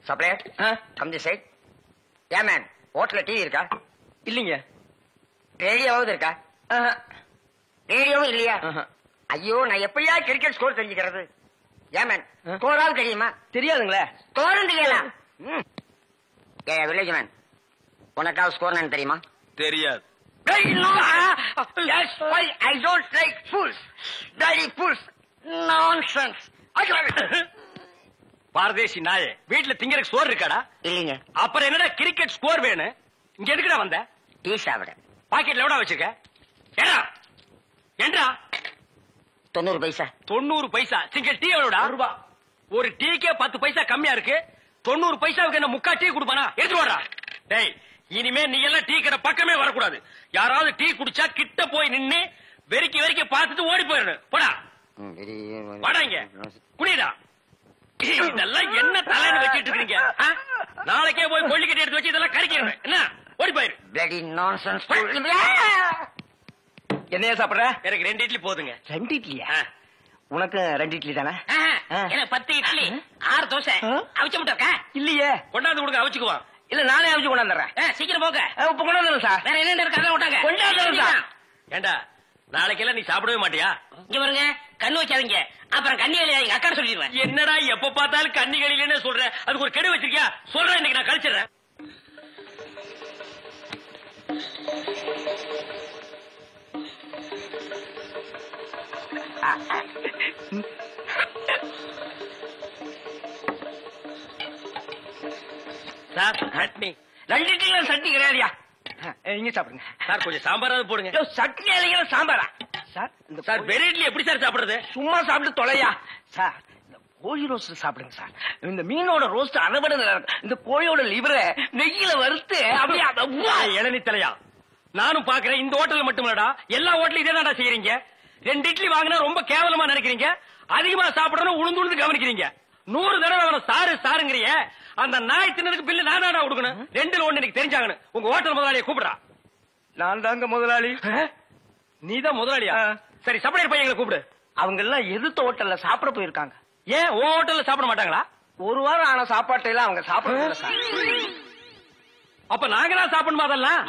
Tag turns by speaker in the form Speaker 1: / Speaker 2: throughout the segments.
Speaker 1: Supplier come the side. ஏன் man ஹோட்டல்ல TV இருக்கா?
Speaker 2: இல்லீங்க.
Speaker 1: ரேடியோவாவது இருக்கா? ரேடியோவும் இல்லையா? ஐயோ, நான் எப்படியா கிரிக்கெட் ஸ்கோர் தெரிஞ்சுக்கிறது? ஏன் மேன் ஸ்கோராவது தெரியுமா?
Speaker 2: தெரியாதுங்களே.
Speaker 1: ஸ்கோரும் தெரியலாம். வில்லேஜ் மேன், உனக்காவது ஸ்கோர் என்னன்னு தெரியுமா?
Speaker 3: தெரியாது.
Speaker 1: That's why I don't like fools. Bloody fools. Nonsense.
Speaker 3: பாரதேசி நாயே, வீட்டுல திங்கறதுக்கு சோறு இருக்காடா?
Speaker 1: இல்லீங்க.
Speaker 3: அப்புறம் என்னடா கிரிக்கெட் ஸ்கோர் வேணும்? இங்க எதுக்குடா வந்த?
Speaker 1: டீ சாப்பிட.
Speaker 3: பாக்கெட்ல எவ்வளவு வச்சிருக்க? ஏண்டா
Speaker 1: 90 பைசா.
Speaker 3: 90 பைசா. Single tea எவ்வளவுடா? ரூபா. ஒரு டீக்கே 10 பைசா கம்மியா இருக்கு. 90 பைசாவுக்கு என்ன முக்கா டீ கொடுப்பானா? எடுத்து வாடா. டேய், இனிமே நீ எல்லாம் டீ கடை பக்கமே வரக்கூடாது. யாராவது டீ குடிச்சா கிட்ட போய் நின்னு வெறிக்கி பார்த்துட்டு ஓடி போயிடணும். போடா வாடா, இங்க குடிடா. இதெல்லாம் என்ன தலைன்னு வச்சிட்டு இருக்கீங்க? நாளைக்கே போய் கொள்ளிக்கட்டி எடுத்து வச்சு இதெல்லாம் கறிக்கிறேன். என்ன ஓடி போயிரு.
Speaker 1: Bloody nonsense.
Speaker 2: என்னையா சாப்பிடுற?
Speaker 3: எனக்கு 2 இட்லி போதுங்க.
Speaker 2: 2 இட்லியா? உனக்கு 2 இட்லி தானே?
Speaker 1: எனக்கு 10 இட்லி 6 தோசை. அவிச்ச முட்டை இருக்கா?
Speaker 2: இல்லையே.
Speaker 3: கொண்டாந்து கொடுங்க, அவிச்சுக்குவான்.
Speaker 2: இல்ல, நானே அவிச்சு கொண்டாந்துறேன்.
Speaker 1: சீக்கிரம் போங்க.
Speaker 2: இப்ப கொண்டாந்துறேன் சார்.
Speaker 1: வேற என்ன இருக்காங்க? விட்டாங்க.
Speaker 2: கொண்டாந்துறேன் சார்.
Speaker 3: ஏண்டா நாளைக்கெல்லாம் நீ சாப்பிடவே மாட்டியா?
Speaker 1: இங்க பாருங்க, கண்ணு வச்சாதீங்க, அப்புறம் கண்ணி எங்க அக்கா சொல்லிடுவேன்.
Speaker 3: என்னடா எப்ப பார்த்தாலும் கன்னிகளிலே சொல்ற? அதுக்கு ஒரு கெடு வச்சிருக்கியா? சொல்றேன், இன்னைக்கு நான் கழிச்சிடுறேன். சார் சட்னி.
Speaker 2: 2 இட்லி சட்னி கிடையாதுயா. இங்க சாப்பிடுங்க
Speaker 3: சார். கொஞ்சம் சாம்பாராவது போடுங்க.
Speaker 2: சட்னி இல்லைங்க, சாம்பாரா சார்? இந்த
Speaker 3: சார் வெறும் இட்லி எப்படி சார் சாப்பிடுறது?
Speaker 2: சும்மா சாப்பிட்டு தொலையா சார். இந்த கோழி ரோஸ்ட் சாப்பிடுங்க சார். இந்த மீனோட ரோஸ்ட் அரைபட இந்த கோழியோட லிவரை நெய்யில வறுத்து அப்படியே.
Speaker 3: இளநீ தலையா, நானும் பாக்குறேன். இந்த ஹோட்டல் மட்டும் இல்லடா, எல்லா ஹோட்டலும் இதே தான்டா செய்யறீங்க. 2 இட்லி வாங்கினா ரொம்ப கேவலமா நினைக்கிறீங்க. அதிகமா சாப்பிடணும் உளுந்து கவனிக்கிறீங்க. 100 தடவை அவனை சாரு சாருங்கிறிய. அந்த நாய் தின்னதுக்கு பில்லு நானா கொடுக்கணும்? 2ல 1 எனக்கு தெரிஞ்சாங்கன்னு. உங்க ஹோட்டல் முதலாளியை கூப்பிடுறா.
Speaker 2: நான் தாங்க முதலாளி.
Speaker 3: நீதான் முதலாளியா? சரி, சப்ளையர் பையங்களை கூப்பிடு.
Speaker 2: அவங்க எல்லாம் எதிர்த்த ஹோட்டல்ல சாப்பிட போயிருக்காங்க.
Speaker 3: ஏன் உன் ஹோட்டல்ல சாப்பிட மாட்டாங்களா?
Speaker 2: 1 வாரம் ஆன சாப்பாட்டை எல்லாம் அவங்க சாப்பிட சார்.
Speaker 3: அப்ப நாங்க தான் சாப்பிடணுமா அதெல்லாம்?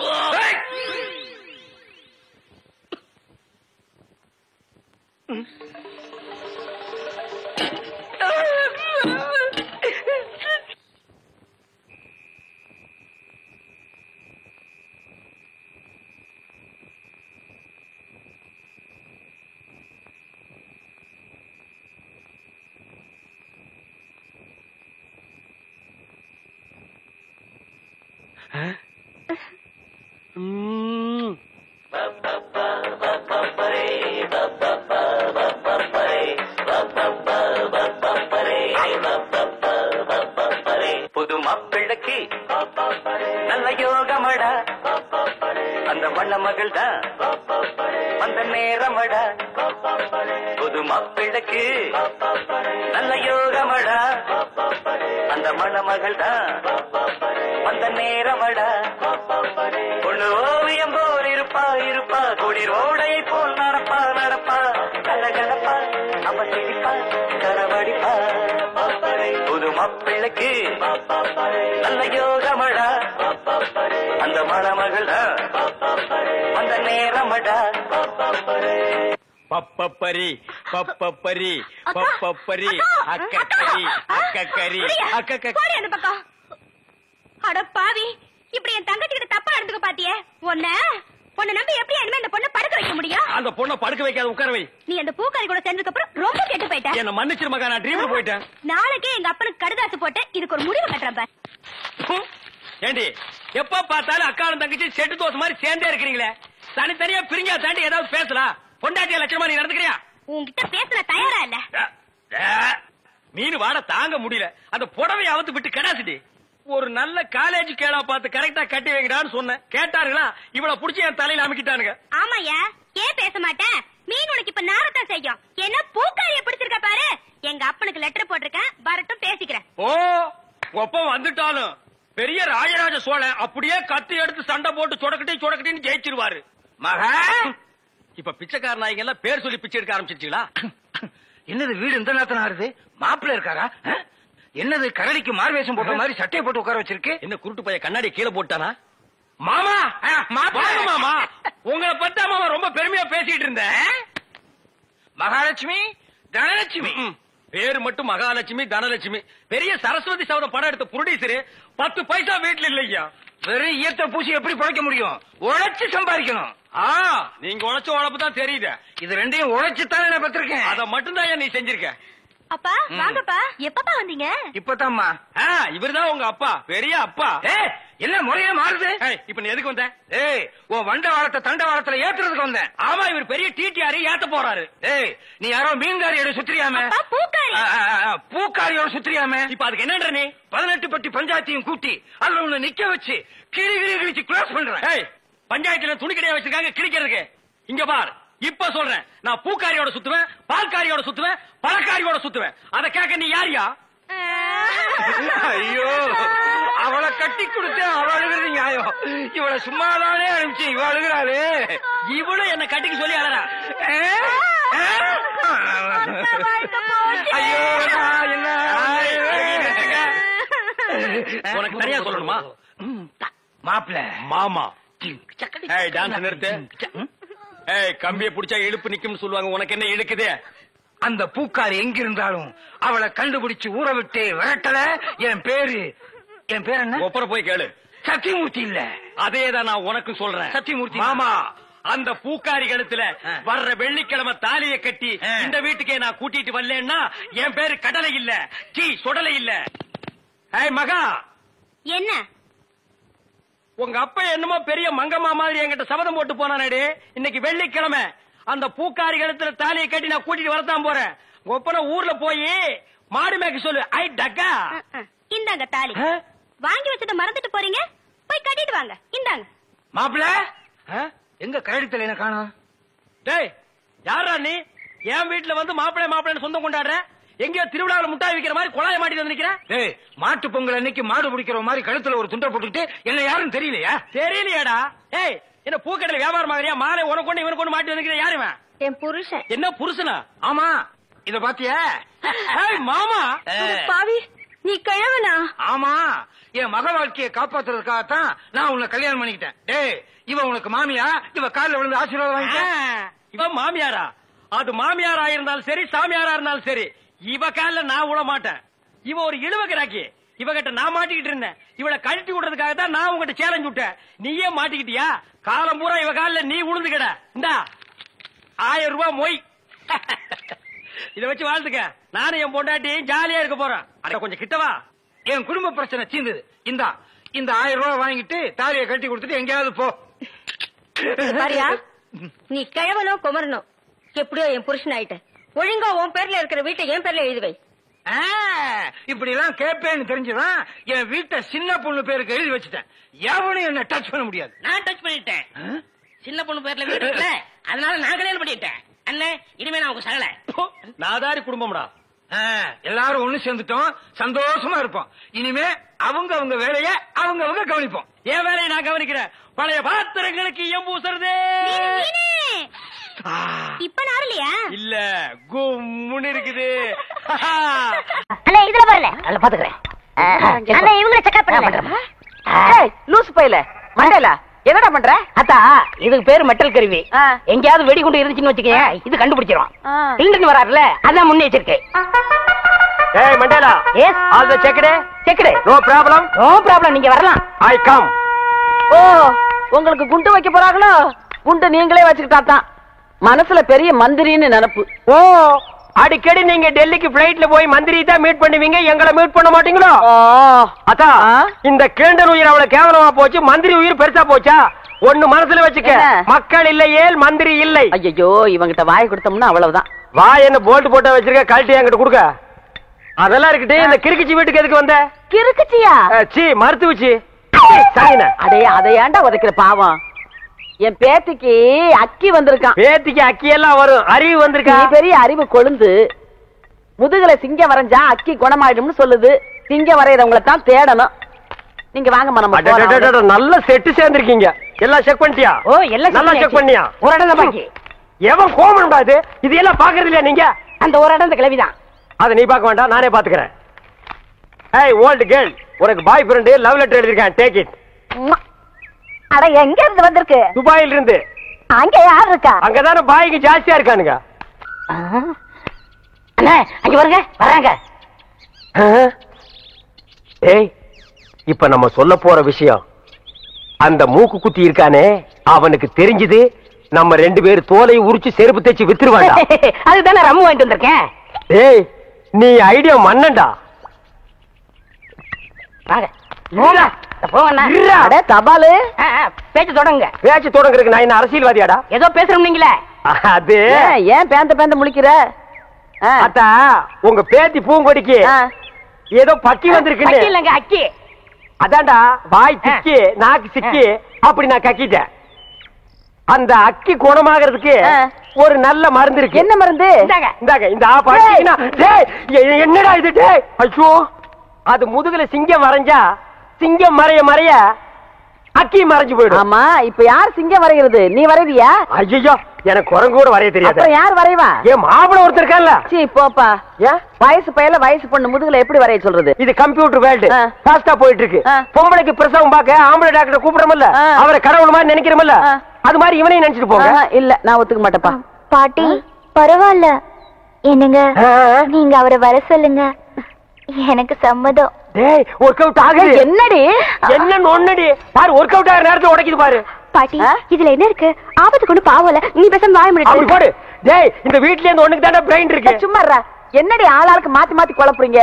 Speaker 4: புது மாப்பிள்ளைக்கு நல்ல யோகமடா, அந்த வண்ண மகள் தான் அந்த நேரமடா. புது மாப்பிள்ளைக்கு நல்ல யோகமடா, அந்த மணமகள் தான் அந்த நேரமடா. பொண்ணு ஓவியம் போல் இருப்பா இருப்பா, குளிர் ஓடையை போல் நடப்பா நடப்பா, கலகலப்பா அவ சிரிப்பா கரவடிப்பா. புது மாப்பிள்ளைக்கு நல்ல யோகமடா, அந்த மணமகள் தான் அந்த நேரமடா.
Speaker 3: பப்பப்பரி பப்பப்பரி பப்பப்பரி அக்கக்கரி அக்கக்கரி
Speaker 5: போடி அந்த பக்கம். அட பாவி, இப்படி என் தங்கச்சி கிட்ட தப்பா நடந்துக்க பாத்தியே. உன்னை நம்பி எப்படி இனிமே அந்த பொண்ணை படுக்க வைக்க முடியும்?
Speaker 3: அந்த பொண்ணை படுக்க வைக்காத, உட்கார வை.
Speaker 5: நீ அந்த பூக்காரி கூட சேர்ந்ததுக்கு அப்புறம் ரொம்ப கெட்டு போயிட்ட.
Speaker 3: என்ன மன்னிச்சிரு மகா, நான் ட்ரீம்ல போயிட்டேன்.
Speaker 5: நாளைக்கே எங்க அப்பனுக்கு கடுதாசு போட்டு இதுக்கு ஒரு முடிவு கட்டுறப்ப.
Speaker 3: ஏண்டி எப்ப பார்த்தாலும் அக்காவும் தங்கச்சி செட்டு தோசை மாதிரி சேர்ந்தே இருக்கிறீங்களே? தனித்தனியா பிரிஞ்சா தாண்டி ஏதாவது பேசலாம். பொண்டாட்டிய லட்சணமா நீ நடந்துக்கிறியா?
Speaker 5: உன்கிட்ட பேசுற தயாரா இல்ல.
Speaker 3: மீன் வாட தாங்க முடியல. அந்த புடவை அவுத்து விட்டு கடாசிட்டி. ஒரு நல்ல காலேஜ் கேளா பார்த்து கரெக்டா கட்டி வைக்கிறான்னு சொன்னேன். கேட்டாருங்களா? இவள புடிச்சு என் தலையில அமைக்கிட்டானுங்க.
Speaker 5: ஆமாயா, ஏன் பேச மாட்டேன்? மீன் உனக்கு இப்ப நாரத்தான் செய்யும். என்ன பூக்காரிய பிடிச்சிருக்க பாரு. எங்க அப்பனுக்கு லெட்டர் போட்டிருக்கேன், வரட்டும் பேசிக்கிறேன்.
Speaker 3: ஓ, ஒப்ப வந்துட்டாலும் பெரிய ராஜராஜ சோழன் அப்படியே கத்தி எடுத்து சண்டை போட்டு சொடக்கட்டின்னு ஜெயிச்சிருவாரு. மகா, இப்ப பிச்சைக்கார நாய்ங்க எல்லாம் பேர் சொல்லி பிச்சை எடுக்க ஆரம்பிச்சிருச்சீங்களா?
Speaker 2: என்னது வீடு இந்த நேரத்துல ஆறுது? மாப்பிள்ள இருக்காரா? என்னது கரடிக்கு மார்வேஷம் போட்ட மாதிரி சட்டையை போட்டு உட்கார வச்சிருக்கு?
Speaker 3: என்ன குருட்டு பைய கண்ணாடி கீழே போட்டானா? மாமா வாங்க மாமா, உங்களை பத்தா மாமா ரொம்ப பெருமையா பேசிட்டு இருந்தேன்.
Speaker 2: மகாலட்சுமி தனலட்சுமி
Speaker 3: பேரு மட்டும் மகாலட்சுமி தனலட்சுமி. பெரிய சரஸ்வதி சபதம் படம் எடுத்த புரொடியூசரு 10 பைசா வீட்டுல இல்லையா.
Speaker 2: வெறும் ஈயத்தை பூசி எப்படி பிழைக்க முடியும்? உழைச்சு சம்பாதிக்கணும்.
Speaker 3: நீங்க உழைச்ச உழைப்பு தான் தெரியுது.
Speaker 2: இது ரெண்டையும் உழைச்சுத்தானே நான் பத்திருக்கேன்.
Speaker 3: அத மட்டும் தான் நீ செஞ்சிருக்க.
Speaker 5: அப்பா வாங்கப்பா. எப்பப்பா வந்தீங்க?
Speaker 2: இப்பதாம்மா.
Speaker 3: இவர்தான் உங்க அப்பா, பெரிய அப்பா.
Speaker 2: என்ன முறையே மாறுது?
Speaker 3: இப்ப நீ எதுக்கு வந்த?
Speaker 2: உன் வண்ட வாரத்தை தண்ட வாரத்துல ஏத்துறதுக்கு வந்தேன்.
Speaker 3: ஆமா, இவர் பெரிய டிடிஆர் ஏத்த போறாரு.
Speaker 2: நீ யாரோ மீன்காரியோட சுத்திரியாம? பூக்காரியோட சுத்திரியாம?
Speaker 3: இப்ப அதுக்கு என்னன்ற நீ?
Speaker 2: 18 பட்டி பஞ்சாயத்தையும் கூட்டி அதுல உன்னை நிக்க வச்சு கிளி கிழிச்சு க்ளோஸ் பண்றேன்.
Speaker 3: பஞ்சாயத்துல துணி கடையா வச்சிருக்காங்க கிழிக்கிறதுக்கு. இங்க பார், இப்ப சொல்றேன், நான் பூக்காரியோட சுத்துவேன், பால்காரியோட சுத்துவேன், பழக்காரியோட சுத்துவேன். அத கேட்க நீ யாரியா?
Speaker 2: ஐயோ, அவளை கட்டி கொடுத்து அவ அழுகிறது நியாயம். இவளை சும்மாதானே அனுப்பிச்சு இவ அழுகிறாரு.
Speaker 3: இவளும் என்ன கட்டிக்கு சொல்லி அழறா.
Speaker 2: ஐயோ, என்ன
Speaker 3: உனக்கு தனியா சொல்லணுமா?
Speaker 2: மாப்பிள
Speaker 3: மாமா டான்ஸ் நிறுத்து. கம்பிய புடிச்சா இழுப்பு நிக்கும்னு சொல்லுவாங்க. உனக்கு என்ன இழுக்குது?
Speaker 2: அந்த பூக்காரி எங்க இருந்தாலும் அவளை கண்டுபிடிச்சு ஊற விட்டு விரட்டல. என் பேரு என்ன?
Speaker 3: ஒப்பர போய் கேளு.
Speaker 2: சத்தியமூர்த்தி இல்ல.
Speaker 3: அதேதான் நான் உனக்கு சொல்றேன்.
Speaker 2: சத்தியமூர்த்தி
Speaker 3: மாமா, அந்த பூக்காரி கழுத்துல வர்ற வெள்ளிக்கிழமை தாலியை கட்டி இந்த வீட்டுக்கே நான் கூட்டிட்டு வரலன்னா என் பேரு கடலை இல்ல, சொடலை இல்ல. மகா,
Speaker 5: என்ன
Speaker 3: உங்க அப்பா என்னமோ பெரிய மங்கம்மா மாதிரி என்கிட்ட சபதம் போட்டு போனானே. இன்னைக்கு வெள்ளிக்கிழமை அந்த பூக்காரி கழுத்துல தாலியை கட்டி நான் கூட்டிட்டு வரத்தான் போறேன். ஒப்பன ஊர்ல போய் மாடு மேய்க்க சொல்லு. ஐ டக்கா,
Speaker 5: இந்தாங்க தாலி. வாங்கி வச்சத மறந்துட்டு போறீங்க, போய் கட்டிட்டு வாங்க. இந்தாங்க.
Speaker 2: மாப்பிள எங்க கரடித்தல என்ன காணோம்?
Speaker 3: டேய், யாரா நீ? என் வீட்டுல வந்து மாப்பிள்ளை மாப்பிள்ளைன்னு சொந்தம் கொண்டாடுற? எங்கயோ திருவிழாவில் முட்டாய் விக்கிற மாதிரி குழாய மாட்டிட்டு வந்து நிக்கிறேன்.
Speaker 2: மாட்டு பொங்கல் அன்னைக்கு மாடு பிடிக்கிற மாதிரி கழுத்துல ஒரு துண்டை போட்டுக்கிட்டு என்ன யாரும் தெரியலையா?
Speaker 3: தெரியலையாடா. ஏய், என்ன பூக்கடையில வியாபாரம் ஆகிறியா? மாலை உனக்கு கொண்டு இவனுக்கு கொண்டு மாட்டி வந்து யாருவன்?
Speaker 5: என் புருஷன்.
Speaker 3: என்ன புருஷனா?
Speaker 2: ஆமா, இத பாத்தியா?
Speaker 3: மாமா
Speaker 5: பாவி, நீ கிழவனா?
Speaker 2: ஆமா, என் மக வாழ்க்கையை காப்பாத்துறதுக்காகத்தான் நான் உன்னை கல்யாணம் பண்ணிக்கிட்டேன். டேய், இவ உனக்கு மாமியா? இவ காலில் விழுந்து ஆசீர்வாதம் வாங்கிக்க.
Speaker 3: இவ மாமியாரா? அது மாமியாரா இருந்தாலும் சரி, சாமியாரா இருந்தாலும் சரி, இவ காலில் நான் விட மாட்டேன். இவ ஒரு இழுவக்கிறாக்கி. இவகிட்ட நான் மாட்டிக்கிட்டு இருந்தேன். இவளை கழட்டி விடுறதுக்காக தான் நான் உங்ககிட்ட சேலஞ்ச் விட்டேன். நீயே மாட்டிக்கிட்டியா? காலம் பூரா இவ காலில் நீ உளுந்துக்கிட. இந்தா 1000 ரூபாய் மொய். இத வச்சு வாழ்த்துக்க. நானும் என் பொண்டாட்டி ஜாலியா இருக்க போறேன். அட கொஞ்சம் கிட்டவா.
Speaker 2: என் குடும்ப பிரச்சனை தீர்ந்தது. இந்த 1000 ரூபாய் வாங்கிட்டு தாலியை கட்டி கொடுத்துட்டு எங்கேயாவது போ.
Speaker 5: பாரியா, நீ கிழவனோ குமரனோ எப்படியோ என் புருஷன் ஆயிட்ட. ஒழுங்கா உன் பேர்ல இருக்கிற வீட்டை என் பேர்ல எழுதி வை.
Speaker 2: இப்படி எல்லாம் கேட்பேன்னு தெரிஞ்சுதான் என் வீட்டை சின்ன பொண்ணு பேருக்கு எழுதி வச்சுட்டேன். எவனும் என்ன டச் பண்ண முடியாது.
Speaker 6: நான் டச் பண்ணிட்டேன். சின்ன பொண்ணு பேர்ல வீடு இல்ல, அதனால நான் கல்யாணம் பண்ணிட்டேன். அண்ணே, இனிமே நான் உங்க சகல.
Speaker 3: நாதாரி குடும்பம்டா.
Speaker 2: எல்லாரும் ஒண்ணு சேர்ந்துட்டோம், சந்தோஷமா இருப்போம். இனிமே அவங்க அவங்க வேலைய அவங்க கவனிப்போம்.
Speaker 3: என் வேலையை நான் கவனிக்கிறேன். பழைய பாத்திரங்களுக்கு ஈயம் பூசுறதே.
Speaker 5: இப்ப நாரலையா?
Speaker 3: இல்ல, கும்முன்னு இருக்குது.
Speaker 5: அண்ணே, இதுல வரல. அத பாத்துக்கறேன். அண்ணே, இவங்கள செக்அப் பண்ணல.
Speaker 7: ஏய், லூஸ் பையல மண்டேல என்னடா பண்ற? அத்தா, இதுக்கு பேரு மெட்டல் கருவி. எங்கயாவது வெடிகுண்டு இருந்துச்சுன்னு வச்சுக்கேன், இது கண்டுபிடிச்சிரும். இங்கிருந்து வராருல, அதான் முன்னெச்சரிக்கை.
Speaker 3: ஏய் Mandela,
Speaker 7: yes
Speaker 3: all the
Speaker 7: checked.
Speaker 3: No problem.
Speaker 7: No problem, நீங்க வரலாம்.
Speaker 3: I come.
Speaker 7: ஓ, உங்களுக்கு குண்டு வைக்க போறாங்களோ? குண்டு நீங்களே வச்சுக்கிட்டா தான். மனசுல பெரிய மந்திரின்னு நினைப்பு.
Speaker 3: ஓ, அடிக்கடி நீங்க டெல்லிக்கு பிளைட்ல போய் மந்திரி தான் மீட் பண்ணுவீங்க, எங்களை மீட் பண்ண மாட்டீங்களோ? அத்தா, இந்த கேண்டல் உயிர் அவ்வளவு கேவலமா போச்சு, மந்திரி உயிர் பெருசா போச்சா? ஒண்ணு மனசுல வச்சுக்க, மக்கள் இல்லையே மந்திரி இல்லை.
Speaker 7: ஐயோ, இவங்கிட்ட வாய் கொடுத்தோம்னா அவ்வளவுதான்.
Speaker 3: வாய் என்ன போல்ட் போட்ட வச்சிருக்க, கழட்டி என்கிட்ட கொடுக்க. அதெல்லாம் இருக்கட்டு, இந்த கிறுக்குச்சி வீட்டுக்கு எதுக்கு வந்த?
Speaker 7: கிறுக்குச்சியா?
Speaker 3: சி, மருத்துவச்சி.
Speaker 7: அடே, அதை ஏன்டா உதைக்கிற பாவம்? என் பேத்திக்கு அக்கி வந்திருக்கான்.
Speaker 3: பேத்திக்கு அக்கி எல்லாம் வரும், அறிவு வந்திருக்கா?
Speaker 7: பெரிய அறிவு கொழுந்து. முதுகுல சிங்கம் வரைஞ்சா அக்கி குணமாயிடும்னு சொல்லுது. சிங்கம் வரையறவங்களை தான் தேடணும். நீங்க வாங்க, நம்ம
Speaker 3: நல்ல செட்டு சேர்ந்திருக்கீங்க. எல்லாம் செக் பண்ணிட்டியா?
Speaker 7: ஓ, எல்லாம்
Speaker 3: நல்லா செக் பண்ணியா?
Speaker 7: ஒரு இடம் தான் பாக்கி.
Speaker 3: எவன் கோமன் பாது? இது எல்லாம் பாக்குறது இல்லையா நீங்க?
Speaker 7: அந்த ஒரு இடம் கிளவிதான்.
Speaker 3: அதை நீ பார்க்க வேண்டாம், நானே பாத்துக்கிறேன்.
Speaker 8: ஏய் ஓல்ட் கேர்ள், உனக்கு பாய் ஃப்ரெண்ட் லவ் லெட்டர் எழுதிருக்கான், டேக் இட்.
Speaker 5: அட எங்க இருந்து வந்திருக்கு?
Speaker 8: துபாயில இருந்து.
Speaker 5: அங்க யார் இருக்கா?
Speaker 8: அங்கதானே பாய்க்கு ஜாஸ்தியா இருக்கானுங்க.
Speaker 7: அண்ணா அங்க வருங்க, வராங்க.
Speaker 8: ஏய், இப்ப நம்ம சொல்ல போற விஷயம், அந்த மூக்கு குத்தி இருக்கானே அவனுக்கு தெரிஞ்சது நம்ம 2 பேர் தோலை உரிச்சு செருப்பு தேய்ச்சி வித்துருவாங்க.
Speaker 7: அதுதானே ரம்மு வாங்கிட்டு வந்திருக்கேன்.
Speaker 8: ஏய், நீ ஐடியா மன்னண்டா.
Speaker 7: வாங்க
Speaker 8: இருடா.
Speaker 7: போங்கண்ணா.
Speaker 8: இருடா.
Speaker 7: அட தபாலு. பேச்சு தொடங்க.
Speaker 8: பேச்சு தொடங்குறதுக்கு நான் என்ன அரசியல்வாதியாடா?
Speaker 7: ஏதோ பேசுறோம்னீங்களே.
Speaker 8: அது
Speaker 7: ஏன் பேந்த முழிக்கிற?
Speaker 8: அத்தா, உங்க பேத்தி பூங்கொடிக்கு ஏதோ பக்கி வந்திருக்குன்னு.
Speaker 7: இல்லங்க அக்கி.
Speaker 8: அதான்டா, வாய் திக்கி நாக்கு சிக்கி அப்படி நான் கக்கிட்டேன். அந்த அக்கி குணமாகிறதுக்கு ஒரு நல்ல மருந்து இருக்கு.
Speaker 7: என்ன மருந்து?
Speaker 8: இந்தாங்க இந்த ஆப் அடிச்சீங்கன்னா, டேய் என்னடா இது? டேய் ஐயோ, அது முதுகுல சிங்கம் வரைஞ்சா சிங்கம் மறைய அக்கி மறைஞ்சு போயிடும்.
Speaker 7: ஆமா, இப்ப யார் சிங்கம் வரைகிறது? நீ வரைவியா?
Speaker 8: ஐயோ, எனக்கு குரங்கு கூட வரைய தெரியாது.
Speaker 7: அப்புறம் யார் வரைவா?
Speaker 8: ஏன் மாப்பிள ஒருத்தர் இருக்கான்ல?
Speaker 7: சீ போப்பா.
Speaker 8: ஏன்
Speaker 7: வயசு பையல வயசு பொண்ணு முதுகுல எப்படி வரைய சொல்றது?
Speaker 8: இது கம்ப்யூட்டர் வேர்ல்டு, ஃபாஸ்டா போயிட்டு இருக்கு. பொம்பளைக்கு பிரசவம் பார்க்க ஆம்பளை டாக்டர் கூப்பிடுறோம்ல, அவரை கடவுள் மாதிரி நினைக்கிறோம்ல, அது மாதிரி இவனையும் நினைச்சிட்டு போங்க.
Speaker 7: இல்ல, நான் ஒத்துக்க மாட்டேப்பா.
Speaker 5: பாட்டி பரவாயில்ல, என்னங்க நீங்க அவரை வர சொல்லுங்க, எனக்கு சம்மதம்.
Speaker 8: டேய், ஒர்க் அவுட் ஆகுது.
Speaker 7: என்னடி
Speaker 8: என்ன நொன்னடி பாரு, ஒர்க் அவுட் ஆகிற நேரத்துல உடைக்குது பாரு.
Speaker 5: பாட்டி இதுல என்ன இருக்கு? ஆபத்து கொண்டு பாவல, நீ பேசாம வாய
Speaker 8: அப்படி
Speaker 5: முடியாது.
Speaker 8: போடு. டேய், இந்த வீட்ல இருந்து ஒண்ணுக்கு தானே பிரெயின் இருக்கு.
Speaker 7: சும்மா இருடா. என்னடி ஆளாளுக்கு மாத்தி மாத்தி குழப்புறீங்க?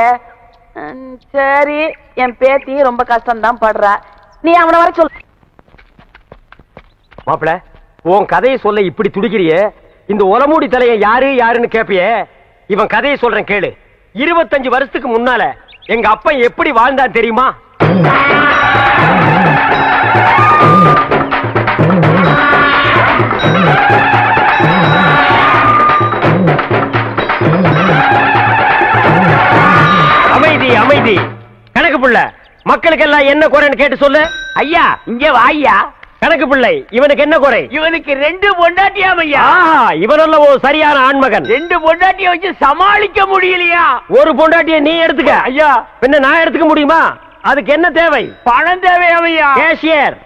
Speaker 7: சரி, என் பேத்தி ரொம்ப கஷ்டம் தான் படுறா, நீ அவனை வர சொல்லு.
Speaker 8: மாப்பிள, உன் கதையை சொல்ல இப்படி துடிக்கிறியே, இந்த ஒலமூடி தலைய யாருன்னு கேப்பியே, இவன் கதையை சொல்றேன் கேளு. 25 வருஷத்துக்கு முன்னால எங்க அப்பா எப்படி வாழ்ந்தான் தெரியுமா? அமைதி அமைதி. கணக்கு புள்ள, மக்களுக்கெல்லாம் என்ன குறைன்னு கேட்டு சொல்லு.
Speaker 2: ஐயா இங்க வாய்யா.
Speaker 8: கணக்கு பிள்ளை, இவனுக்கு என்ன குறை?
Speaker 2: இவனுக்கு 2 பொண்டாட்டியாம் ஐயா.
Speaker 8: இவனல்ல ஒரு சரியான ஆண்மகன்.
Speaker 2: 2 பொண்டாட்டிய வச்சு சமாளிக்க முடியலையா?
Speaker 8: ஒரு பொண்டாட்டிய நீ எடுத்துக்க. ஐயா, பின்ன நான் எடுத்துக்க முடியுமா? அதுக்கு என்ன தேவை?
Speaker 2: பணம் தேவையாம் ஐயா.
Speaker 8: கேஷியர்.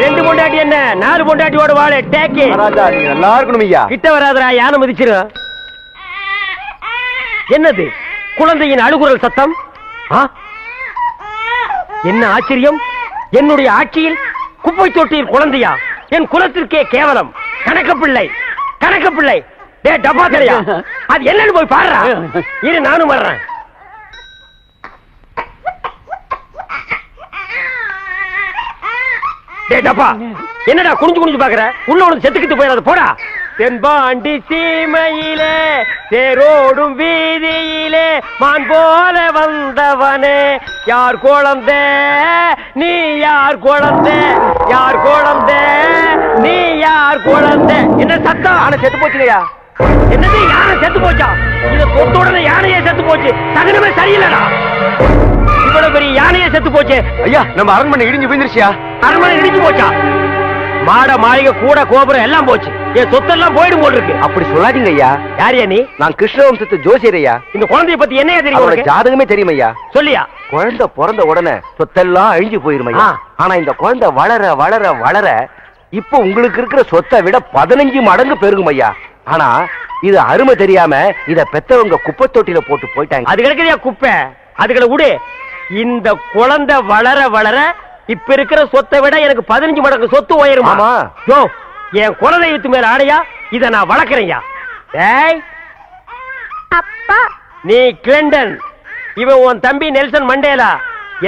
Speaker 8: 2 பொண்டாட்டி என்ன, 4 பொண்டாட்டியோட வாழ டேக்கி.
Speaker 9: நல்லா இருக்கணும் ஐயா.
Speaker 8: கிட்ட வராதரா, யானை மதிச்சிரு. என்னது குழந்தையின் அழுகுரல் சத்தம்? என்ன ஆச்சரியம், என்னுடைய ஆட்சியில் குப்பை தொட்டியில் குழந்தையா? என் குலத்திற்கே கேவலம். கணக்கு பிள்ளை, கணக்கு பிள்ளை. டே டப்பா தெரியா, அது என்னன்னு போய் பாடுறா. இரு, நானும் வர்றேன். டே டப்பா, என்னடா குனிஞ்சு பாக்குற? உள்ள உனக்கு செத்துக்கிட்டு போயிடாது, போடா. தென்பாண்டி சீமையிலே தேரோடும் வீதியிலே மான் போல வந்தவனே, யார் குழந்தை நீ, யார் குழந்தை, யார் குழந்தை நீ, யார் குழந்தை? என்ன சத்தம்? யானை செத்து போச்சுலையா? என்னது யானை செத்து போச்சா? இத தொட்ட உடனே யானையே செத்து போச்சு. சகனமே சரியில்லடா. இவ்வளவு பெரிய யானையே செத்து போச்சு.
Speaker 9: ஐயா, நம்ம அரண்மனை இடிஞ்சு போயிருச்சியா?
Speaker 8: அரண்மனை இடிஞ்சு போச்சா? மாட மாளிகை கூட கோபுரம் எல்லாம் போச்சு. என் சொத்தெல்லாம் போயிடும் போல் இருக்கு.
Speaker 9: அப்படி சொல்லாதீங்க ஐயா.
Speaker 8: யாரியா நீ?
Speaker 9: நான் கிருஷ்ணவம்சத்து ஜோசியர் ஐயா.
Speaker 8: இந்த குழந்தைய பத்தி என்ன தெரியும்?
Speaker 9: அவரோட ஜாதகமே தெரியும் ஐயா.
Speaker 8: சொல்லியா?
Speaker 9: குழந்தை பிறந்த உடனே சொத்தெல்லாம் அழிஞ்சு போயிரும் ஐயா. ஆனா இந்த குழந்தை வளர வளர வளர இப்ப உங்களுக்கு இருக்கிற சொத்தை விட 15 மடங்கு பெருகும் ஐயா. ஆனா இது அருமை தெரியாம இத பெத்தவங்க குப்பை தொட்டில போட்டு போயிட்டாங்க.
Speaker 8: அது கிடக்குறியா குப்பை? அதுகளை விடு. இந்த குழந்தை வளர வளர இப்ப இருக்கிற சொத்தை விட எனக்கு 15 மடங்கு சொத்து உயருமா?
Speaker 9: ஆமா.
Speaker 8: யோ, என் குலதெய்வத்து மேல ஆடையா? இத நான் வளர்க்கறேன்யா. ஏய்
Speaker 5: அப்பா,
Speaker 8: நீ கிளின்டன், இவன் உன் தம்பி நெல்சன் மண்டேலா.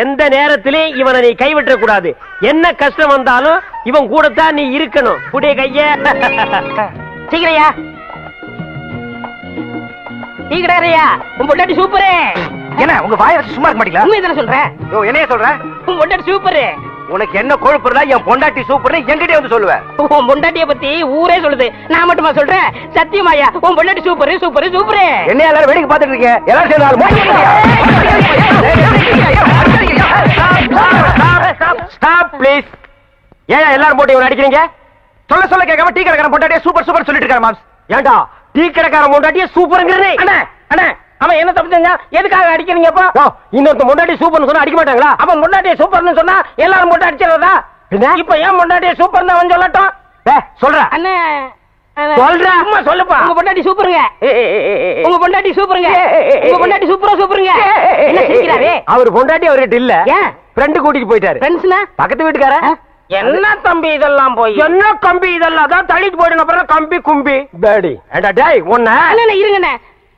Speaker 8: எந்த நேரத்திலும் இவனை நீ கைவிட்ட கூடாது. என்ன கஷ்டம் வந்தாலும் இவன் கூடத்தான் நீ இருக்கணும். புடிய கைய.
Speaker 7: சீக்கிரையா, டீ கடையா? உன் பொண்டாட்டி சூப்பரு.
Speaker 9: என்ன உங்க வாயை வச்சு சும்மா இருக்க மாட்டீங்களா?
Speaker 7: உண்மை தானே சொல்றேன்.
Speaker 9: என்னைய சொல்ற?
Speaker 7: உன் பொண்டாட்டி சூப்பரு.
Speaker 9: உனக்கு என்ன கொழுப்புறதா? என் பொண்டாட்டி சூப்பர்னு என்கிட்டே வந்து சொல்லுவேன்.
Speaker 7: உன் பொண்டாட்டிய பத்தி ஊரே சொல்லுது, நான் மட்டுமா சொல்றேன்? சத்தியமாயா, உன் பொண்டாட்டி சூப்பரு சூப்பரு சூப்பரு.
Speaker 9: என்ன எல்லாரும் வேடிக்கை பார்த்துட்டு இருக்கீங்க? எல்லாரும்
Speaker 8: ஏன் எல்லாரும் போட்டு இவன் அடிக்கிறீங்க?
Speaker 9: சொல்ல சொல்ல கேட்காம டீ கடைக்காரன் பொண்டாட்டியே சூப்பர் சூப்பர் சொல்லிட்டு இருக்காரு மாம்ஸ்.
Speaker 8: ஏண்டா டீ கடைக்காரன் பொண்டாட்டியே சூப்பர்ங்கிறதே?
Speaker 9: அண்ணே அண்ணே
Speaker 8: அவன் என்ன தப்பு செஞ்சா? எதுக்காக அடிக்கிறீங்க? அப்போ இன்னொருத்த முன்னாடி சூப்பர்னு சொன்னா அடிக்க மாட்டாங்களா? அவன் முன்னாடியே சூப்பர்னு சொன்னா எல்லாரும் போட்டு அடிச்சிடறதா? இப்ப ஏன் முன்னாடியே சூப்பர் அவன் சொல்லட்டும். சொல்ற அண்ணே, சொல்ற அம்மா சொல்லுப்பா. உங்க பொண்டாட்டி சூப்பருங்க, உங்க பொண்டாட்டி சூப்பருங்க, உங்க பொண்டாட்டி சூப்பருங்க. என்ன சிரிக்கிறாரே? அவர் பொண்டாட்டி அவர்கிட்ட இல்ல, ஃப்ரெண்ட் கூட்டிட்டு போயிட்டாரு. ஃப்ரெண்ட்ஸ்னா பக்கத்து வீட்டுக்கார. என்ன தம்பி இதெல்லாம் போய் என்ன கம்பி இதெல்லாம் தான் தள்ளிட்டு போயிடுங்க. அப்புறம் கம்பி கும்பி டாடி ஏண்டா டேய் ஒண்ணே இருங்கண்ணே.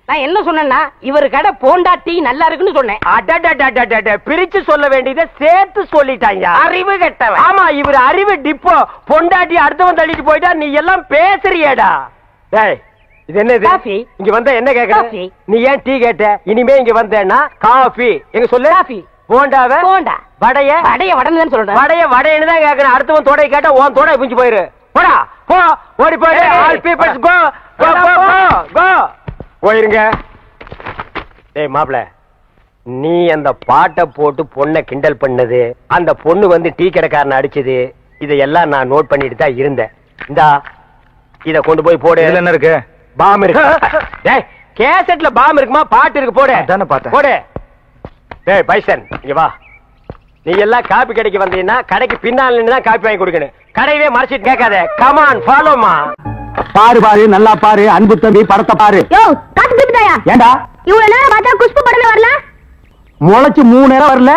Speaker 8: நான் என்ன சொன்னேன்னா இவர் கடை போண்டா டீ நல்லா இருக்குன்னு சொன்னேன். அடடடடடட பிரிச்சு சொல்ல வேண்டியதை சேர்த்து சொல்லிட்டாங்க. அறிவு கெட்டவன். ஆமா இவர் அறிவு டிப்போ. பொண்டாட்டி அடுத்தவன் தள்ளிட்டு போயிட்டா நீ எல்லாம் பேசுறியேடா. டேய் இது என்னது? காஃபி. இங்க வந்தா என்ன கேக்குற? நீ ஏன் டீ கேட்ட? இனிமே இங்க வந்தேன்னா காஃபி. எங்க சொல்லு. காஃபி. போண்டாவே போண்டா. வடைய வடைய வடன்னு சொல்றேன். வடைய வடைன்னு தான் கேக்குறேன். அடுத்தவன் தோடை கேட்டா உன் தோடை பிஞ்சு போயிரு. போடா போ, ஓடி போயிடு. ஆல் பீப்பிள்ஸ் கோ கோ கோ கோ போயிருங்க. டேய் மாப்ள, நீ அந்த பாட்டை போட்டு பொண்ணை கிண்டல் பண்ணது, அந்த பொண்ணு வந்து டீ கடைக்காரனை அடிச்சது, இதையெல்லாம் நான் நோட் பண்ணிட்டு தான் இருந்தேன். இந்தா இத கொண்டு போய் போடு. என்ன இருக்கு? பாம் இருக்கு. டேய் கேசட்ல பாம் இருக்குமா? பாட்டு இருக்கு, போடு. அதானே பார்த்தேன், போடு. டேய் பைசன் இங்க வா. நீ எல்லாம் காப்பி கடைக்கு வந்தீங்கன்னா கடைக்கு பின்னால நின்னு தான் காப்பி வாங்கி கொடுக்கணும். கடையவே மறைச்சிட்டு கேட்காத. கம் ஆன் ஃபாலோமா. பாரு பாரு நல்லா பாரு. அன்பு தம்பி படத்தை பாரு.
Speaker 5: யோ காத்து திட்டுதாயா?
Speaker 8: ஏண்டா
Speaker 5: இவ்வளவு நேரம் பார்த்தா குஷ்பு படமே வரல?
Speaker 8: முளைச்சு 3 நேரம் வரல.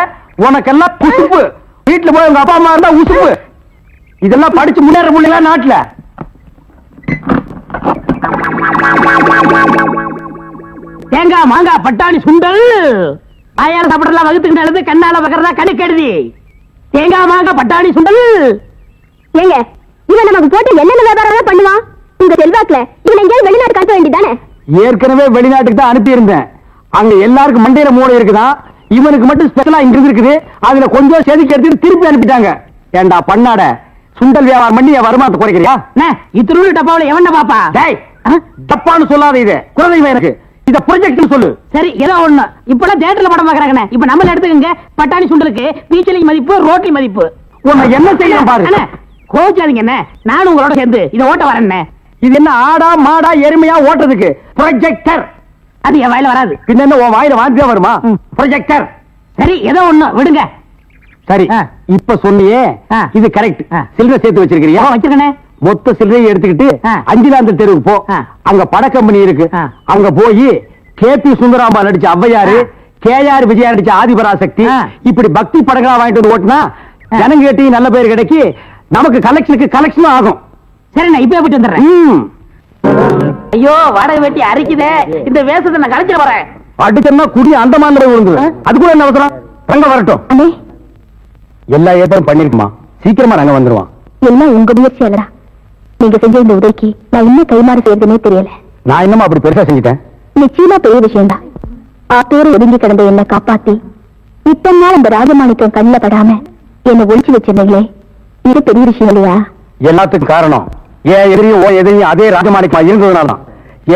Speaker 8: உனக்கெல்லாம் குசுப்பு. வீட்டுல போய் உங்க அப்பா அம்மா இருந்தா உசுப்பு. இதெல்லாம் படிச்சு முன்னேற முடியல நாட்டுல. தேங்காய் மாங்காய் பட்டாணி சுண்டல் ஆயால சாப்பிடலாம். வகுத்துக்கு நல்லது, கண்ணால பக்கறதா கணக்கு எழுதி. தேங்காய் மாங்காய் பட்டாணி சுண்டல்.
Speaker 5: ஏங்க இவன் நமக்கு போட்டு என்னென்ன வியாபாரம் பண்ணுவான்? உங்க செல்வாக்குல இவன் எங்கேயாவது வெளிநாட்டு காட்ட வேண்டியதானே? ஏற்கனவே வெளிநாட்டுக்கு தான் அனுப்பி இருந்தேன். அங்க எல்லாருக்கும் மண்டையில மூளை இருக்குதான், இவனுக்கு மட்டும் ஸ்பெஷலா இங்க இருக்குது. அதுல கொஞ்சம் செதுக்கி எடுத்துட்டு திருப்பி அனுப்பிட்டாங்க. ஏண்டா பண்ணாட சுண்டல் வியாபாரம் பண்ணி என் வருமானத்தை குறைக்கிறியா? இத்திரு டப்பாவில எவன பாப்பா? டப்பான்னு சொல்லாத, இது குறைவை எனக்கு. இத ப்ரொஜெக்ட் சொல்லு. சரி ஏதோ ஒண்ணு. இப்பெல்லாம் தியேட்டர்ல படம் பாக்குறாங்க. இப்ப நம்மள எடுத்துக்கங்க. பட்டாணி சுண்டலுக்கு பீச்சலி மதிப்பு, ரோட்டி மதிப்பு. உன்னை என்ன செய்யணும் பாரு. கோச்சாதீங்க என்ன, நானும் உங்களோட சேர்ந்து இத ஓட்ட வரேன். இது என்ன ஆடா மாடா எருமையா ஓட்டுறதுக்கு? ப்ரொஜெக்டர். அது என் வாயில வராது. பின்ன என்ன உன் வாயில வாந்தியா வருமா? ப்ரொஜெக்டர். சரி ஏதோ ஒண்ணு விடுங்க. சரி இப்ப சொன்னியே இது கரெக்ட். சில்லறை சேர்த்து வச்சிருக்கிறியா? வச்சிருக்கேன். மொத்த சில்லறையை எடுத்துக்கிட்டு அஞ்சிலாந்த தெருவுக்கு போ. அங்க பட கம்பெனி இருக்கு. அங்க போய் கேபி சுந்தராம்பா நடிச்ச ஔவையாரு, கேஆர் விஜயா நடிச்ச ஆதிபராசக்தி, இப்படி பக்தி படங்களா வாங்கிட்டு வந்து ஓட்டுனா ஜனங்க கேட்டி நல்ல பேர் கிடைக்கி நமக்கு கலெக்ஷன் ஆகும். சரி நான் இப்ப போயிட்டு வந்துடுறேன். ஐயோ வாடகை வெட்டி அரிக்குதே. இந்த வேஷத்தை நான் கலைச்சிட வரேன். அடிச்சோம்னா குடி அந்த மாதிரி விழுந்து. அதுக்குள்ள என்ன அவசரம்? ரங்க வரட்டும். எல்லா ஏற்பாடும் பண்ணிருக்குமா? சீக்கிரமா ரங்க வந்துருவான். எல்லாம் உங்க முயற்சி அல்லடா. நீங்க செஞ்ச இந்த உதவிக்கு நான் இன்னும் கைமாறு செய்யறதுனே தெரியல.
Speaker 8: நான் என்னமா அப்படி பெருசா செஞ்சுட்டேன்?
Speaker 5: நிச்சயமா பெரிய விஷயம்தான். ஆத்தோடு ஒதுங்கி கிடந்த என்னை காப்பாத்தி இத்தனை நாள் அந்த ராஜமாணிக்கம் கண்ணில் படாம என்னை ஒழிச்சு வச்சிருந்தீங்களே, இது பெரிய விஷயம் இல்லையா?
Speaker 8: எல்லாத்துக்கும் காரணம் ஏன் எதிரியும் ஓ எதிரியும் அதே ராஜமாணிக்கமா இருந்ததுனாலதான்.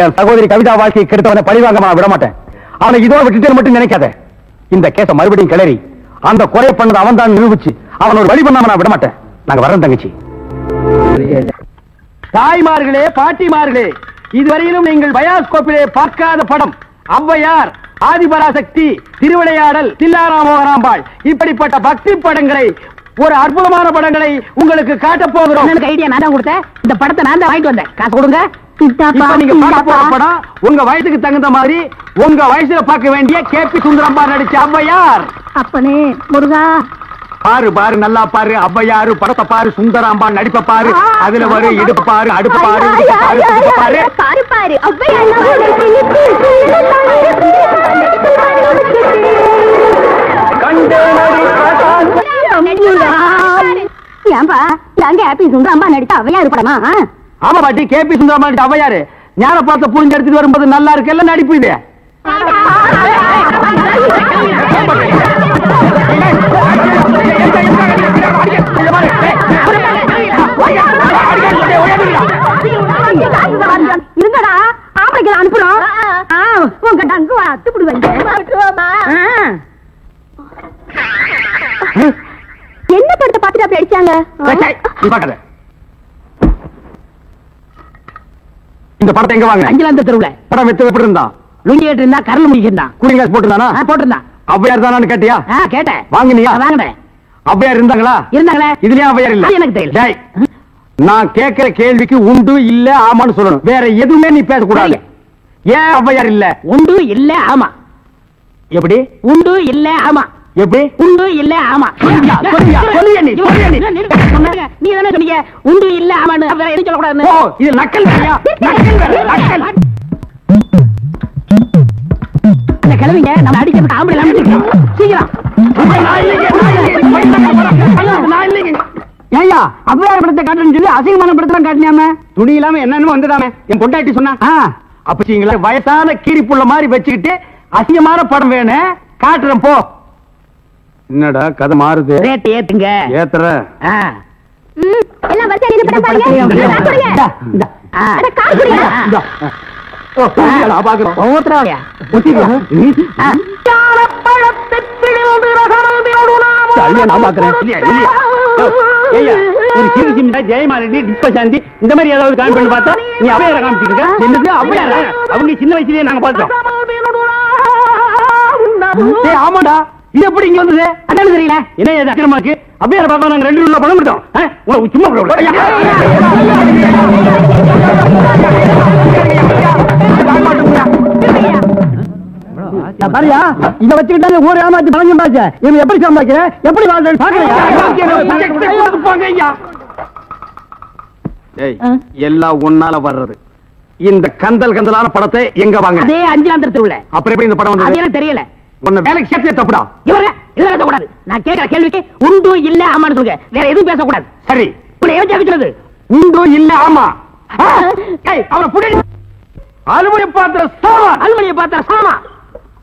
Speaker 8: என் சகோதரி கவிதா வாழ்க்கையை கெடுத்தவனை பழிவாங்க நான் விட மாட்டேன். அவனை இதோட விட்டுட்டு மட்டும் நினைக்காத. இந்த கேஸ மறுபடியும் கிளறி அந்த குறை பண்ணது அவன் தான் நிரூபிச்சு அவன் ஒரு வழி பண்ணாம நான் விட மாட்டேன். நாங்க வரோம் தங்கச்சி. தாய்மார்களே, பாட்டிமார்களே, இதுவரையிலும் நீங்கள் பயாஸ்கோப்பிலே பார்க்காத படம் ஔவையார், ஆதிபராசக்தி, திருவிளையாடல், தில்லாராமோகராம்பாள், இப்படிப்பட்ட பக்தி படங்களை, ஒரு அற்புதமான படங்களை உங்களுக்கு காட்ட போகிறோம். எனக்கு ஐடியா நான் தான் கொடுத்தேன். இந்த படத்தை நான் தான் வாங்கிட்டு வந்தேன். காசு கொடுங்க. நீங்க பார்க்க போற படம் உங்க வயசுக்கு தகுந்த மாதிரி உங்க வயசுல பார்க்க வேண்டிய கேபி சுந்தரம்பா நடிச்ச ஔவையார்.
Speaker 5: அப்பனே முருகா,
Speaker 8: பாரு பாரு நல்லா பாரு. ஔவையாரு படத்தை பாரு, சுந்தராம்பா நடிப்ப பாரு. அதுல வரு இடுப்பு பாரு, அடுப்பு பாரு, பாரு
Speaker 5: பாரு பாரு. ஏன்பா நாங்க ஹாப்பி சுந்தராம்பா நடிச்ச ஔவையார் படமா?
Speaker 8: ஆமா பாட்டி, கேபி சுந்தரம்பா நடிச்ச ஔவையாரு. ஞான பார்த்த புரிஞ்சு எடுத்துட்டு வரும்போது நல்லா இருக்கு. எல்லாம் நடிப்பு இது.
Speaker 5: இருங்கடா, ஆம்பளைக்கு அனுப்புறோம். உங்க டங்கு அத்துப்பிடுவாங்க. என்ன படத்தை பார்த்துட்டு அப்படி அடிச்சாங்க?
Speaker 8: இந்த படத்தை எங்க வாங்க? அஞ்சலாந்த தெருவுல. படம் வித்து எப்படி இருந்தா?
Speaker 7: லுங்கி கேட்டு இருந்தா கரல் முடிக்கிட்டான்.
Speaker 5: Cooling glass போட்டுருந்தானா?
Speaker 7: போட்டிருந்தான்.
Speaker 5: ஔவையார் தானு கேட்டியா?
Speaker 7: கேட்டேன்.
Speaker 5: வாங்கினியா?
Speaker 7: வாங்கினேன்.
Speaker 5: ஔவையார் இருந்தாங்களா?
Speaker 7: இருந்தாங்களே.
Speaker 5: இதுலயும் ஔவையார் இல்ல.
Speaker 7: எனக்கு தெரியல.
Speaker 5: டேய், நான் கேட்கிற கேள்விக்கு உண்டு இல்ல ஆமான்னு சொல்லணும். வேற எதுவுமே நீ பேசக்கூடாது. ஏன் ஔவையார் இல்ல?
Speaker 7: உண்டு இல்ல ஆமா.
Speaker 5: எப்படி?
Speaker 7: உண்டு இல்ல ஆமா.
Speaker 5: எப்படி?
Speaker 7: உண்டு இல்ல ஆமா. நீ தானே சொன்னீங்க உண்டு இல்ல ஆமான்னு. வேற எதுவும் சொல்லக்கூடாது.
Speaker 5: ஓ, இது நக்கல் வேறையா? நக்கல் வேற, நக்கல்.
Speaker 7: இந்த கிழவிங்க நம்ம அடிக்கிறதுக்கு ஆம்பளை இல்லாம சீக்கிரம்.
Speaker 5: ஏயா ஔவையார் படத்தை காட்டுன்னு சொல்லி அசிங்கமான படத்தான் காட்டினாம? துணி இல்லாம என்னன்னு வந்துடாம என் பொண்டாட்டி சொன்னா. அப்பீங்களா வயசான கீரிப்புள்ள மாதிரி வச்சுக்கிட்டு அசிங்கமான படம் வேணும் காட்டுறேன் போ. என்னடா கதை மாறுது?
Speaker 7: ரேட் ஏத்துங்க.
Speaker 5: ஏத்துற
Speaker 10: எல்லாம் வரிசையா நின்னு படம் பாருங்க. அட காசு குடிங்க.
Speaker 5: ஓ பாருடா பாக்குறோம்.
Speaker 7: ஓத்ராவையா?
Speaker 5: நான் பாக்குறேன். ஏய்யா ஒரு சிறு சின்ன ஜெயமாலினி டிஸ்கசாந்தி இந்த மாதிரி ஏதாவது காமி பண்ணி பார்த்தா நீ அவையார காமிச்சிட்டு இருக்க. என்னது அவையார? அவங்க சின்ன வயசுலயே நாங்க பார்த்தோம். ஏய் ஆமாடா, இது எப்படி இங்க வந்தது?
Speaker 7: அதான் தெரியல.
Speaker 5: என்ன இது அக்கிரமாக்கு? அவையார பார்த்தா நாங்க 2 உள்ள பணம் கொடுத்தோம். உங்களுக்கு சும்மா பாரியா இத வச்சுக்கிட்டாங்க ஊர் ஏமாத்தி பணம் சம்பாதிச்ச. இவன் எப்படி சம்பாதிக்கிற? எப்படி வாழ்றேன்னு பாக்குறேன். எல்லாம் ஒன்னால வர்றது. இந்த கந்தல் கந்தலான படத்தை எங்க வாங்க?
Speaker 7: அதே அஞ்சாந்தரத்துல உள்ள.
Speaker 5: அப்புறம் எப்படி இந்த படம் வந்தது?
Speaker 7: அது தெரியல.
Speaker 5: உன்னை வேலைக்கு சேர்த்தே தப்புடா.
Speaker 7: இவரே இல்ல பேசக்கூடாது. நான் கேட்கிற கேள்விக்கு உண்டு இல்ல ஆமான்னு சொல்லுங்க. வேற எதுவும் பேசக்கூடாது.
Speaker 5: சரி,
Speaker 7: உன்னை ஏன் கேட்கிறது?
Speaker 5: உண்டு இல்ல ஆமா. அவனை புடி. அலுமணி பாத்திர சாமா.
Speaker 7: அலுமணியை பார்த்தா சாமா.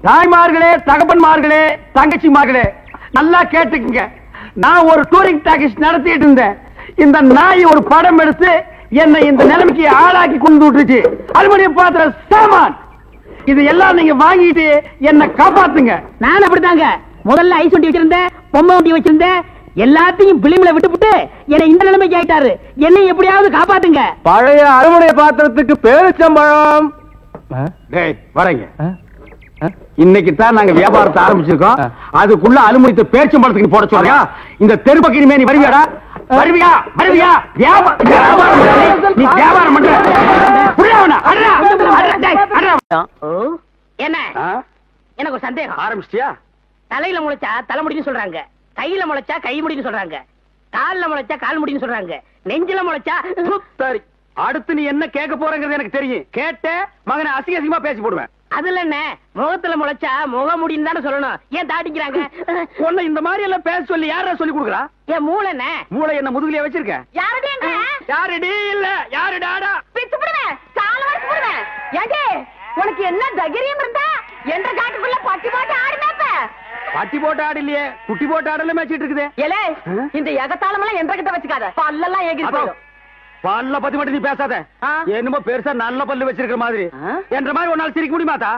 Speaker 5: தாய்மார்களே, தகப்பன்மார்களே, தங்கச்சிமார்களே நல்லா கேட்டுக்குங்க. நான் ஒரு டூரிங் டாக்கீஸ் நடத்திட்டு இருந்தேன். இந்த நாய் ஒரு படம் எடுத்து என்னை இந்த நிலைமைக்கு ஆளாக்கி கொண்டு விட்டுருச்சு. அலுமினியம் பாத்திர சாமான் இது எல்லாம் நீங்க வாங்கிட்டு என்ன காப்பாத்துங்க.
Speaker 7: நான் அப்படித்தாங்க முதல்ல ஐஸ் வண்டி வச்சிருந்தேன், பொம்மை வண்டி வச்சிருந்தேன். எல்லாத்தையும் பிலிம்ல விட்டுப்புட்டு என்னை இந்த நிலைமைக்கு ஆயிட்டாரு. என்னை எப்படியாவது காப்பாத்துங்க.
Speaker 5: பழைய அலுமினிய பாத்திரத்துக்கு பேரிச்சம்பழம். டேய் வரேங்க. இன்னைக்கு தான் நாங்க வியாபாரத்தை ஆரம்பிச்சிருக்கோம். அதுக்குள்ள அலுமினியத்தை பேரிச்சம்பழத்துக்கு போட சொல்றியா? இந்த தெருப்பக்கு இனிமே நீ வருவியாடா? வருவியா? வருவியா? நீ வியாபாரம் பண்ற
Speaker 7: என்ன? எனக்கு ஒரு சந்தேகம்.
Speaker 5: ஆரம்பிச்சியா?
Speaker 7: தலையில முளைச்சா தலைமுடின்னு சொல்றாங்க, கையில முளைச்சா கை முடின்னு சொல்றாங்க, கால்ல முளைச்சா கால் முடின்னு சொல்றாங்க, நெஞ்சில முளைச்சா.
Speaker 5: சரி, அடுத்து நீ என்ன கேட்க போறங்கிறது எனக்கு தெரியும். கேட்ட மகனை அசிங்க அசிங்கமா பேசி போடுவேன்.
Speaker 7: அதுல என்ன முகத்துல முளைச்சா முக முடின்னு தானே சொல்லணும். ஏன் தாட்டிக்கிறாங்க?
Speaker 5: உன்னை இந்த மாதிரி எல்லாம் பேச சொல்லி யாரா சொல்லி கொடுக்குறா?
Speaker 7: என் மூளை என்ன?
Speaker 5: மூளை என்ன முதுகுலயே வச்சிருக்க?
Speaker 10: யாருடைய
Speaker 5: யாருடி இல்ல யாருடாடா?
Speaker 10: பிச்சு போடுவேன், கால வரைச்சு போடுவேன். ஏண்டே உனக்கு என்ன தைரியம் இருந்தா என்ற காட்டுக்குள்ள பட்டி போட்டு ஆடுனாப்ப?
Speaker 5: பட்டி போட்டு ஆடு இல்லையே, குட்டி போட்டு ஆடல மேய்ச்சிட்டு இருக்குது.
Speaker 10: ஏலே இந்த எகத்தாளம் எல்லாம் என்ற கிட்ட வச்சுக்காத, பல்லெல்லாம் ஏகி போயிடும்.
Speaker 5: பல்ல பத்தி மட்டும் நீ பேசாத. என்னமோ பெருசா நல்ல பல்லு வச்சிருக்கிற மாதிரி. என்ற மாதிரி ஒரு நாள் சிரிக்க முடியுமாத்தா?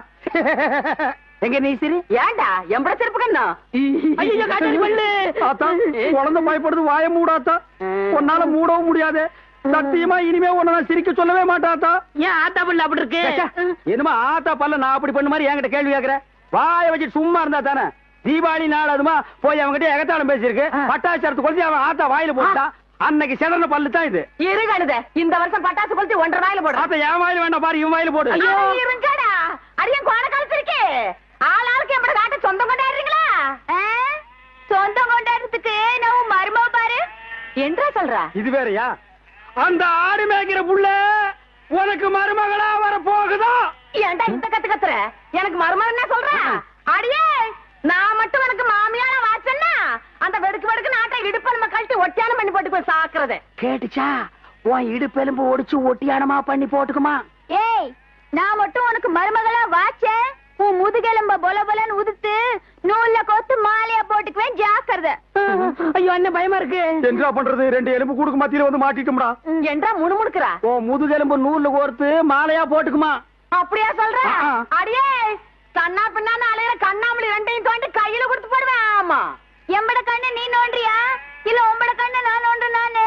Speaker 5: எங்க நீ சிரி?
Speaker 10: ஏண்டா எம்பட செருப்பு கண்ணா?
Speaker 5: ஐயோ காட்டி பல்லு. ஆத்தா குழந்தை பயப்படுது, வாய மூடாத்தா. உன்னால மூடவும் முடியாது. சத்தியமா இனிமே உன்னை நான் சிரிக்க சொல்லவே மாட்டாத்தா.
Speaker 7: ஏன் ஆத்தா பல்லு அப்படி இருக்கு?
Speaker 5: என்னமா ஆத்தா பல்ல நான் அப்படி பண்ண மாதிரி என்கிட்ட கேள்வி கேக்குற? வாய வச்சு சும்மா இருந்தா தானே? தீபாவளி நாள் அதுமா போய் அவங்ககிட்ட எகத்தாளம் பேசிருக்கு. பட்டாசரத்து கொளுத்தி அவன் ஆத்தா வாயில போட்டா. அன்னைக்கு செதறன பல்லு தான் இது.
Speaker 10: இருங்கடா, இந்த வருஷம் பட்டாசு கொளுத்தி 1.5 வாயில போடு.
Speaker 5: ஆத்தா என் வாயில வேண்டாம் பாரு, இவன் வாயில போடு.
Speaker 10: இருங்கடா, அரியன் கோண கழிச்சிருக்கே. ஆளாளுக்கு எம்பட காட்ட சொந்தம் கொண்டாடுறீங்களா? சொந்தம் கொண்டாடுறதுக்கு நான் மருமவ பாரு என்றா சொல்றா.
Speaker 5: இது வேறயா? அந்த ஆடு மேய்க்கிற புள்ள உனக்கு மருமகளா வர போகுதா?
Speaker 10: ஏன்டா இந்த கத்துற? எனக்கு மருமகன் என்ன சொல்ற? அடியே நான் மட்டும் உனக்கு மாமியாரா வாச்சன்னா அந்த வெடுக்கு வெடுக்கு நாட்டை இடுப்பு நம்ம கழட்டி ஒட்டியானம் பண்ணி போட்டு போய் சாக்குறது
Speaker 7: கேட்டுச்சா? உன் இடுப்பெலும்பு ஒடிச்சு ஒட்டியானமா பண்ணி போட்டுக்குமா?
Speaker 10: ஏய் நான் மட்டும் உனக்கு மருமகளா வாச்சேன், உன் முதுகெலும்ப பொல பொலன்னு உதுத்து நூல்ல கோத்து மாலையா போட்டுக்குவேன், ஜாக்கிரதை.
Speaker 7: ஐயோ என்ன பயமா இருக்கு.
Speaker 5: என்ன பண்றது? 2 எலும்பு கூடுக்கு மத்தியில வந்து மாட்டிட்டோம்டா.
Speaker 10: என்றா முணுமுணுக்குறா?
Speaker 5: ஓ முதுகெலும்பு நூல்ல கோர்த்து மாலையா போட்டுக்குமா?
Speaker 10: அப்படியா சொல்ற? அடியே கண்ணா பின்னான்னு அலையிற கண்ணாமலி 2ஐயும் தோண்டி கையில கொடுத்து போடுவேன். ஆமா எம்பட கண்ணு நீ நோண்டியா இல்ல உம்பட கண்ணு நான் நோண்டு? நானு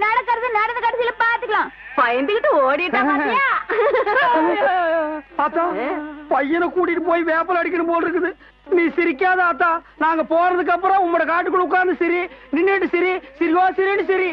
Speaker 10: நடக்கிறது நடந்த கடைசியில பாத்துக்கலாம். பயந்துகிட்டு ஓடிட்டா பாத்தியா?
Speaker 5: ஆத்தா பையனை கூட்டிட்டு போய் வேப்பல் அடிக்கணும் போல் இருக்குது. நீ சிரிக்காத ஆத்தா. நாங்க போறதுக்கு அப்புறம் உங்களோட காட்டுக்குள்ள உட்கார்ந்து சிரி, நின்னுட்டு சிரி, சிரிவா சிரின்னு சிரி.